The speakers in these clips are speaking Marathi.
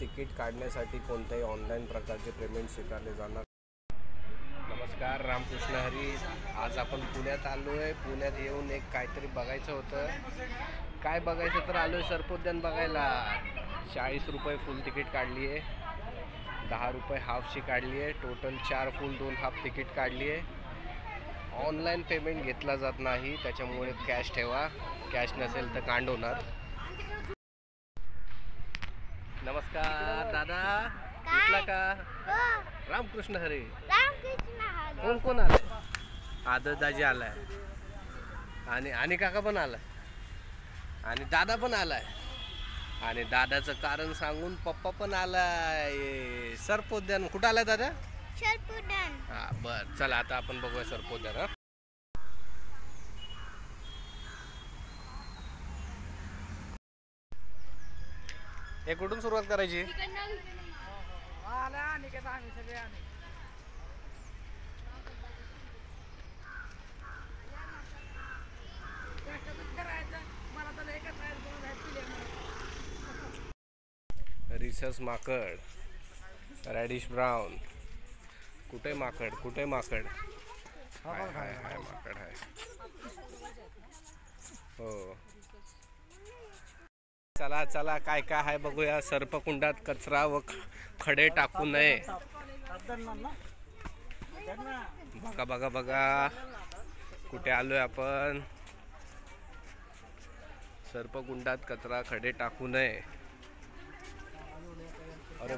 तिकीट काढण्यासाठी कोणत्याही ऑनलाईन प्रकारचे पेमेंट स्वीकारले जाणार. नमस्कार, रामकृष्ण हरी. आज आपण पुण्यात आलो आहे. पुण्यात येऊन एक काहीतरी बघायचं होतं. काय बघायचं तर आलो आहे सर्पोद्यान बघायला. 40 रुपये फुल तिकीट काढली आहे, 10 रुपये हाफची काढली आहे, टोटल 4 फुल 2 हाफ तिकीट काढली आहे. ऑनलाईन पेमेंट घेतला जात नाही, त्याच्यामुळे कॅश ठेवा. कॅश नसेल तर कांड होणार. नमस्कार दादा, दिसला का? रामकृष्ण हरी. कोण कोण आलाय? आदर दाजी आलाय आणि काका पण आलाय आणि दादा पण आलाय आणि दादाचं कारण सांगून पप्पा पण आलाय. सर्पोद्यान कुठं आलाय दादा? सर्पोद्यान. हा बर, चला आता आपण बघूया सर्पोद्यान. हा हे कुठून सुरुवात करायची? रिसस माकड, रॅडिश ब्राउन. कुठे माकड, कुठे माकड? हाय हाय हाय, माकड आहे. हो, चला चला काय काय आहे बघूया. सर्पकुंडात कचरा व खडे टाकू नये. बघा बघा बघा, कुठे आलोय आपण. सर्पकुंडात कचरा खडे टाकू नये. अरे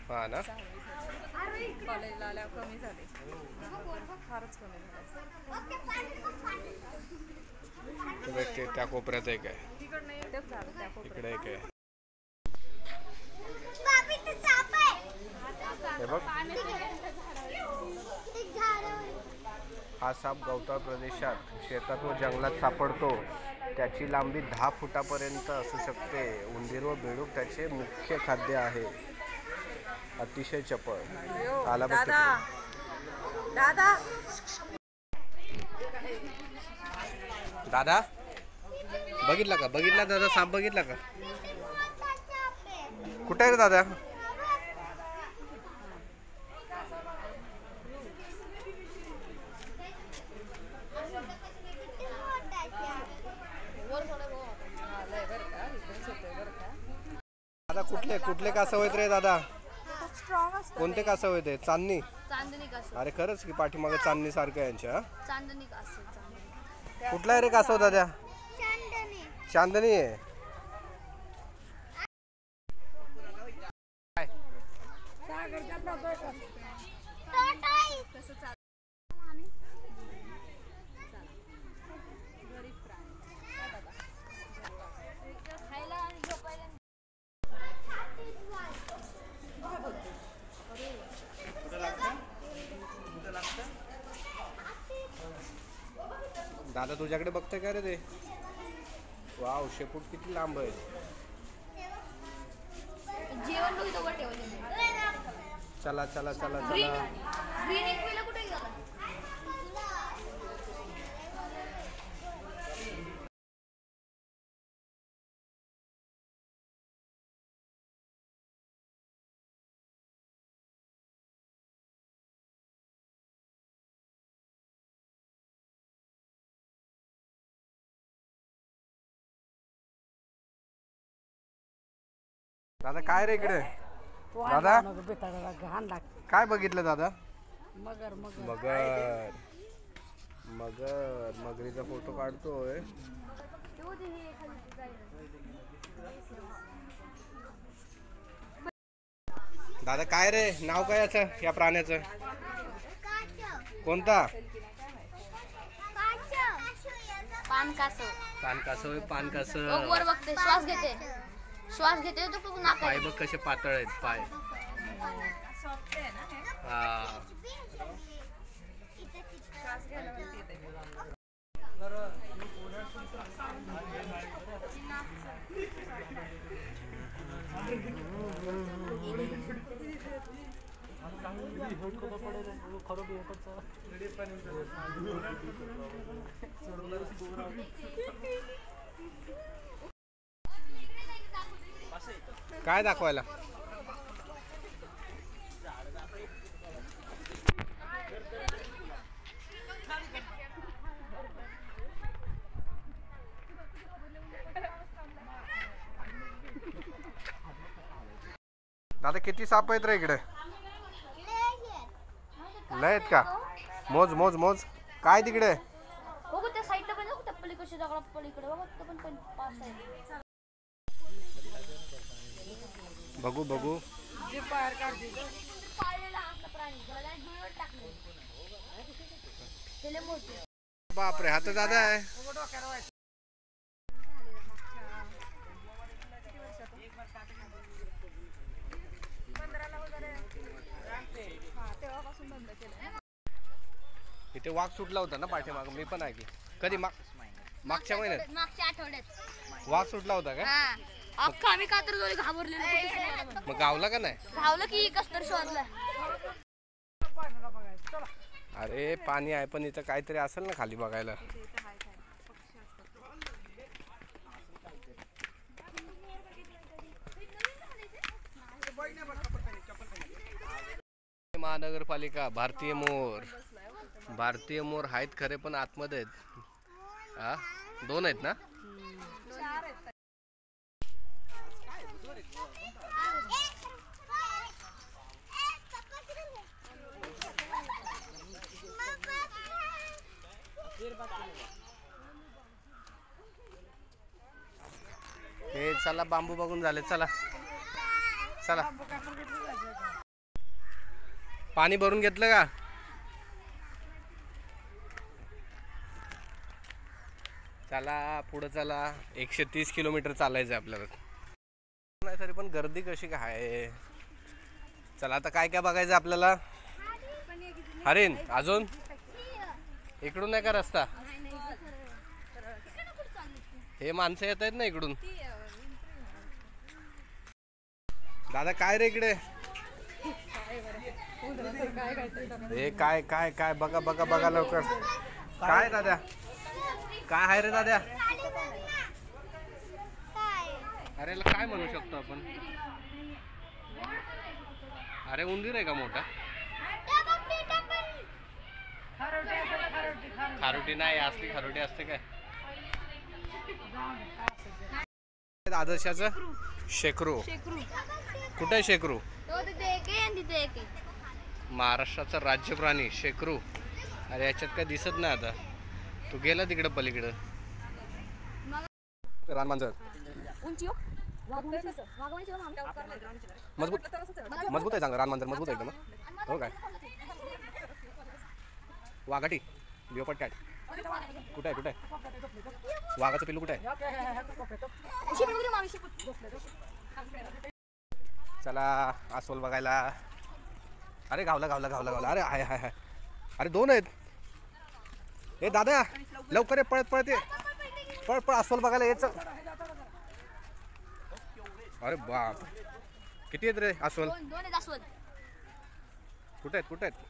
हा ना, कॉलेजला आल्यावर कमी झाले, फारच कमी झाले. त्या कोपऱ्यात एक आहे, तिकडे एक आहे. हे बघ, हा साप गवताळ प्रदेशात, शेतात व जंगलात सापडतो. त्याची लांबी 10 फुटापर्यंत असू शकते. उंदीर व बेडूक त्याचे मुख्य खाद्य आहे. अतिशय चपळ. आला बघ दादा. दादा बघितला का? बघितला दादा, साप बघितला का? कुठे आहे रे दादा? दादा कुठले कुठले कासव आहेत रे दादा? कोणते कासव आहेत? चांदणी. अरे खरंच की, पाठीमागे चांदणी सारखं यांच्या. कुठला आहे रे कासव दादा? चांदणी आहे. दादा तुझ्याकडे बघतोय का रे ते? वाव, शेपूट किती लांब आहे. चला चला चला चला. दादा काय रे इकडे? दादा काय बघितलं दादा? मगर. मगर. मगर, मगरीचा फोटो काढतोय. दादा काय रे, नाव काय याचं, या प्राण्याचं? कोणता? पानकासव. पानकासव. वर बघते, श्वास घेते तो पाय बघ कसे पातळ आहेत पाय. हा, काय दाखवायला? दादा किती साप आहेत रे इकडे? लय आहेत का? मोज मोज मोज. काय तिकडे? बघू त्या साईडला पण बघू त्या पलीकडच्या जागा पलीकडे बघू ते पण 5 आहे. बघू बघू. जे बाहेर काढते पाळलेला आपला प्राणी त्याला डोळ्यात टाकले. त्याला मोठे. बापरे, हा तर दादा आहे. तेव्हापासून बंद केलं. इथे वाघ सुटला होता ना पाठीमाग, मी पण ऐकलं. कधी? मागच्या महिन्यात मागच्या आठवड्यात वाघ सुटला होता का? हा. अख्खा आम्ही का तर घाबरलेलो. मग गावला का नाही? धावलं की कस तर शोधलं. अरे पाणी आहे पण इथं काहीतरी असेल ना खाली बघायला. महानगरपालिका भारतीय मोर. भारतीय मोर आहेत खरे पण आतमध्ये आहेत. हा 2 आहेत ना? हे चला बांबू बघून झाले. चला चला. पाणी भरून घेतलं का? चला पुढे चला. 130 किलोमीटर चालायचं आपल्याला. नाही तरी पण गर्दी कशी काय आहे. चला आता काय काय बघायचं आपल्याला? हरिण अजून इकडून नाही का रस्ता? हे माणसं येत आहेत ना इकडून. दादा काय रे इकडे? हे काय काय काय बघा बघा बघा लवकर. काय दादा? काय आहे रे दादा? अरे काय म्हणू शकतो आपण? अरे उंदीर आहे का मोठा? खारुटी नाही, असली खारुटी असते काय? आदर्शाचं शेकरू. कुठे आहे शेकरू? महाराष्ट्राचा राज्य प्राणी शेकरू. अरे याच्यात काय दिसत नाही आता. तू गेला तिकडे पलीकडे. रानमांजर मजबूत मजबूत आहे चांगलं. रानमांजर मजबूत आहे एकदम. हो काय? वाघाटी लिओपार्ड कॅट कुठे आहे? कुठे आहे वाघाचं पिल्लू? कुठे आहे? चला अस्वल बघायला. अरे गावला गावला गावला गावला. अरे हाय हाय हाय. अरे 2 आहेत. हे दादा लवकर पळत पळत ये. पळ पळ अस्वल बघायला यायचं. अरे बाप किती आहेत रे अस्वल? 2 आहेत अस्वल. कुठे आहेत? कुठे आहेत?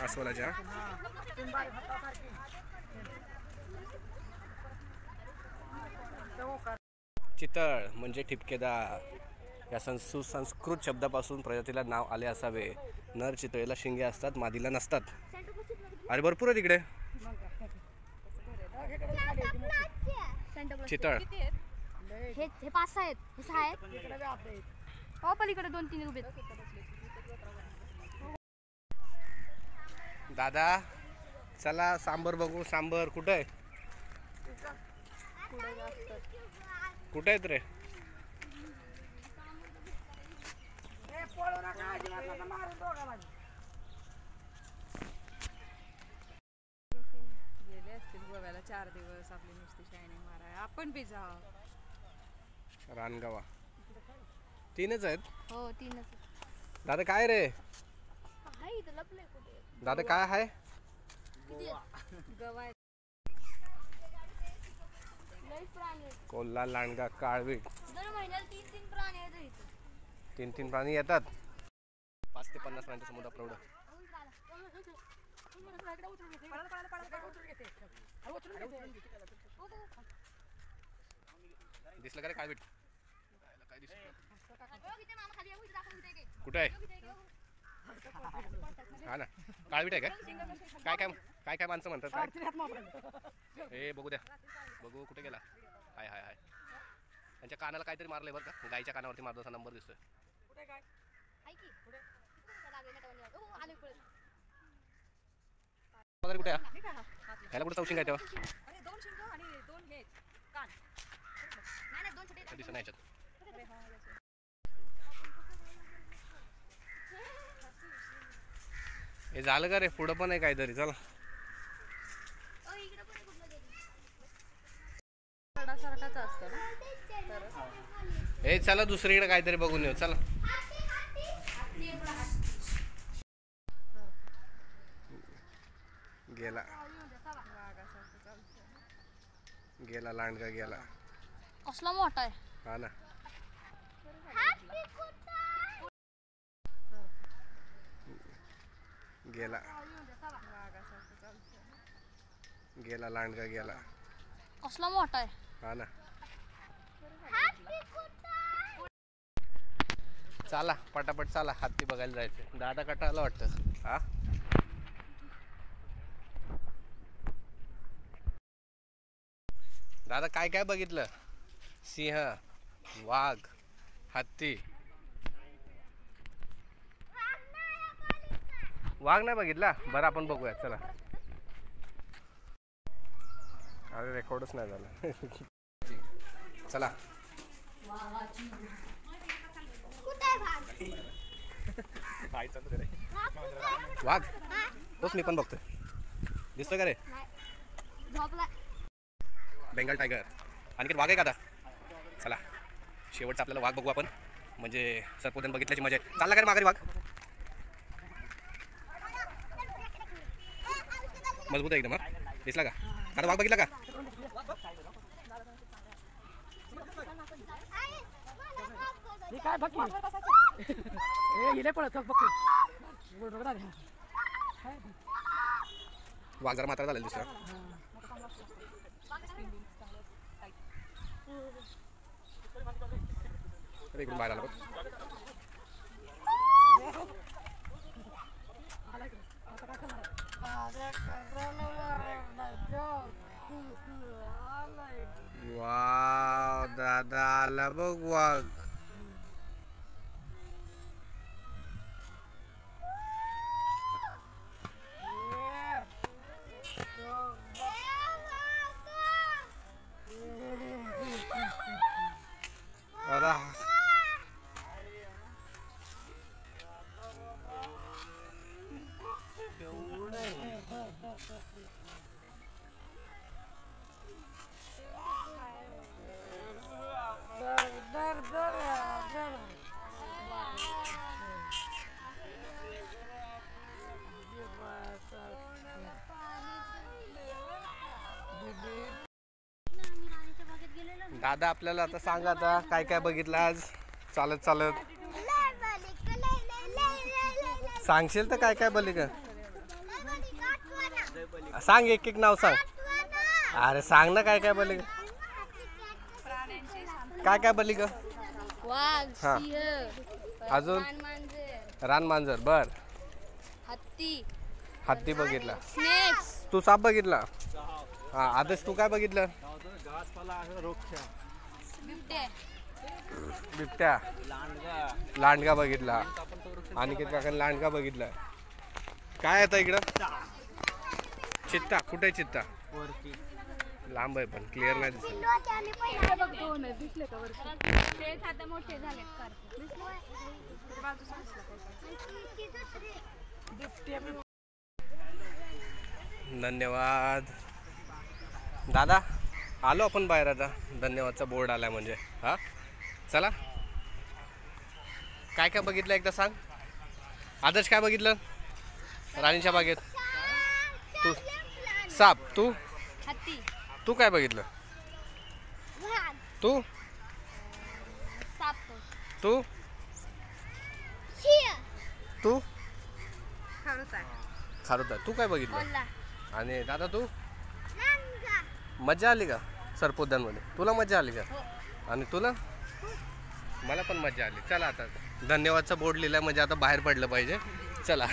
अस्वलाच्या चितळ म्हणजे ठिपकेदार या सुसंस्कृत शब्दापासून प्रजातीला नाव आले असावे. नर चितळेला शिंगे असतात, मादीला नसतात. अरे भरपूर आहे तिकडे चितळ. हे 5 आहेत. हे 6 आहेत. हो पलीकडे 2-3 उभे. दादा चला सांबर बघू. सांबर कुठे आहे? कुठे आहेत रे? गेले असतील गोव्याला 4 दिवस. आपली नुसती शायनिंग माराय. आपण बी जाऊ. रानगावा 3च आहेत. हो 3च. दादा काय रे? हाय इथं लपलंय कुठे. दादा काय आहे? गवाय लई प्राणी आहेत. कोल्हा, लांडगा, काळवीट, दर महिन्याला 3 प्राणी आहेत इथं. 3 प्राणी येतात. 5 ते 50 प्राण्यांचा समुद्र प्रौढ. दिसलं का रे काळवीट? काय दिसलं? कुठे आहे? हा ना, काळवीट आहे काय? काय काय काय काय माणसं म्हणतात काय? हे बघू द्या, बघू कुठे गेला. हाय हाय हाय, त्यांच्या कानाला काहीतरी मारलंय बरं का. गायच्या कानावरती मारला असा नंबर दिसतोय. वगैरे कुठे आहे? ह्याला कुठे चौशिंग आहे तेव्हा? दोन शिंग आणि दोन हे कान. दिसत नाही याच्यात. हे झालं का रे? पुढं पण आहे काहीतरी. चला सारखाच असतं ना. हे चला दुसरीकडे काहीतरी बघून येऊ. चला गेला गेला लांडगा गेला. कसला मोठा आहे. हा ना, गेला गेला लांडगा गेला. कसला मोठा आहे. हा ना, चला पटापट चला, हत्ती बघायला जायचं. दादा कटाळला वाटतं. हा दादा काय काय बघितलं? सिंह, वाघ, हत्ती. वाघ नाही बघितला? बरं आपण बघूया चला. अरे रेकॉर्डच नाही झालं. चला वाघ तोच मी पण बघतोय. दिसतोय का रे? बेंगल टायगर. आणि वाघ आहे का आता? चला शेवटचा आपल्याला वाघ बघू आपण, म्हणजे सर्पोदन बघितल्याची मजा आहे. चालला का रे माघारी वाघ? मजबूत आहे एकदम. दिसला का आता वाघ? बघितला का? वाघ जरा मात्र झालेला दिसला. इकडून बाहेर आला बघ. वाव दादा आला बघ वाघ. अरे दादा आपल्याला आता सांगा, आता काय काय बघितलं आज चालत चालत? सांगशील तर काय काय बघली का? सांग, एक एक नाव सांग. अरे सांग ना काय काय बघली का? काय काय बघली का? वाघ, हा. सिंह, अजून? रानमांजर, रानमांजर. बर, हत्ती, हत्ती बघितला. स्नेक्स, तू साप बघितला? हा. आदेश तू काय बघितलं? बिबटे, बिबट्या, लांडगा बघितला. अनिकेत काकांनी लांडगा बघितला. काय येतं इकडं? चित्ता. कुठे चित्ता? लांब आहे पण क्लिअर नाही दिसत. मोठे झाले. धन्यवाद दादा. आलो आपण बाहेर आता. धन्यवादचा बोर्ड आलाय म्हणजे. हा चला, काय काय बघितलं एकदा सांग. आदर्श काय बघितलं? राणीच्या बागेत? तू साप, तू हत्ती, तू काय बघितलं? तू साप, तू तू खरंच आहे. खारुता, तू काय बघितलं? कोल्हा, आणि दादा तू मजा आली का सर्पोद्यानमध्ये? तुला मजा आली का? आणि तुला? मला पण मजा आली. चला आता धन्यवादचा बोर्ड लिहिलाय म्हणजे आता बाहेर पडलं पाहिजे. चला.